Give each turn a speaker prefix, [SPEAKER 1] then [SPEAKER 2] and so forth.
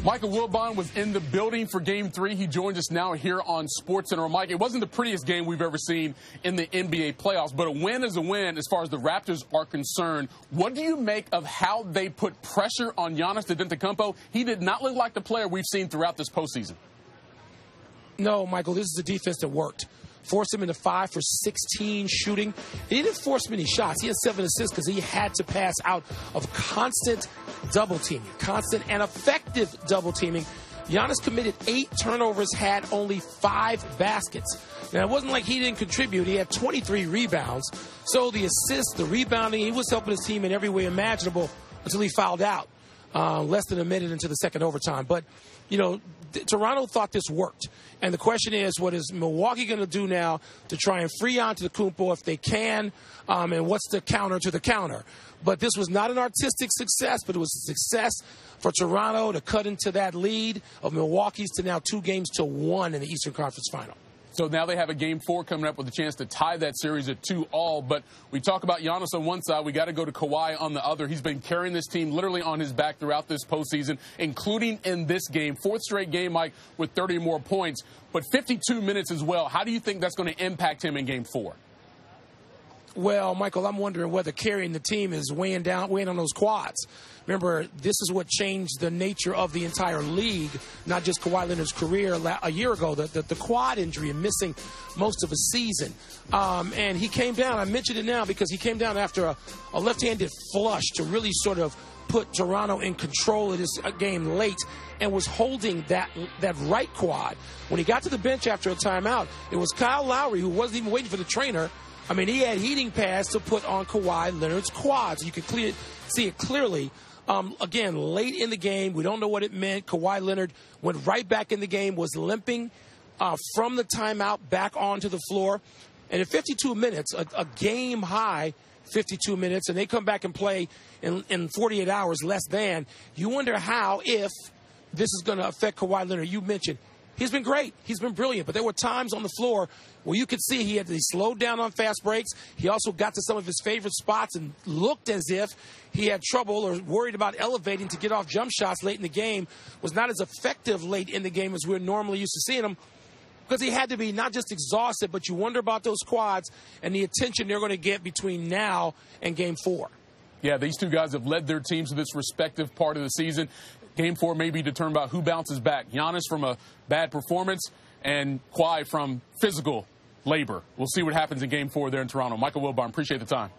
[SPEAKER 1] Michael Wilbon was in the building for Game 3. He joins us now here on SportsCenter. Mike, it wasn't the prettiest game we've ever seen in the NBA playoffs, but a win is a win as far as the Raptors are concerned. What do you make of how they put pressure on Giannis Antetokounmpo? He did not look like the player we've seen throughout this postseason.
[SPEAKER 2] No, Michael, this is a defense that worked. Forced him into 5 for 16 shooting. He didn't force many shots. He had 7 assists because he had to pass out of constant double teaming, constant and effective double teaming. Giannis committed 8 turnovers, had only 5 baskets. Now, it wasn't like he didn't contribute. He had 23 rebounds. So the assists, the rebounding, he was helping his team in every way imaginable until he fouled out less than a minute into the second overtime. But, you know, Toronto thought this worked. And the question is, what is Milwaukee going to do now to try and free Antetokounmpo if they can? And what's the counter to the counter? But this was not an artistic success, but it was a success for Toronto to cut into that lead of Milwaukee's to now 2-1 in the Eastern Conference Final.
[SPEAKER 1] So now they have a Game 4 coming up with a chance to tie that series at 2-2. But we talk about Giannis on one side. We got to go to Kawhi on the other. He's been carrying this team literally on his back throughout this postseason, including in this game. 4th straight game, Mike, with 30 or more points, but 52 minutes as well. How do you think that's going to impact him in Game 4?
[SPEAKER 2] Well, Michael, I'm wondering whether carrying the team is weighing on those quads. Remember, this is what changed the nature of the entire league, not just Kawhi Leonard's career a year ago, the quad injury and missing most of a season. And he came down. I mentioned it now because he came down after a left-handed flush to really sort of put Toronto in control of this game late and was holding that right quad. When he got to the bench after a timeout, it was Kyle Lowry, who wasn't even waiting for the trainer. I mean, he had heating pads to put on Kawhi Leonard's quads. You could see it clearly. Again, late in the game, we don't know what it meant. Kawhi Leonard went right back in the game, was limping from the timeout back onto the floor. And in 52 minutes, a game high 52 minutes, and they come back and play in 48 hours less than, you wonder how, if this is going to affect Kawhi Leonard. You mentioned he's been great. He's been brilliant. But there were times on the floor where you could see he slowed down on fast breaks. He also got to some of his favorite spots and looked as if he had trouble or worried about elevating to get off jump shots late in the game. Was not as effective late in the game as we're normally used to seeing him, because he had to be not just exhausted, but you wonder about those quads and the attention they're going to get between now and Game 4.
[SPEAKER 1] Yeah, these two guys have led their teams to this respective part of the season. Game 4 may be determined by who bounces back. Giannis from a bad performance and Kawhi from physical labor. We'll see what happens in Game 4 there in Toronto. Michael Wilbon, appreciate the time.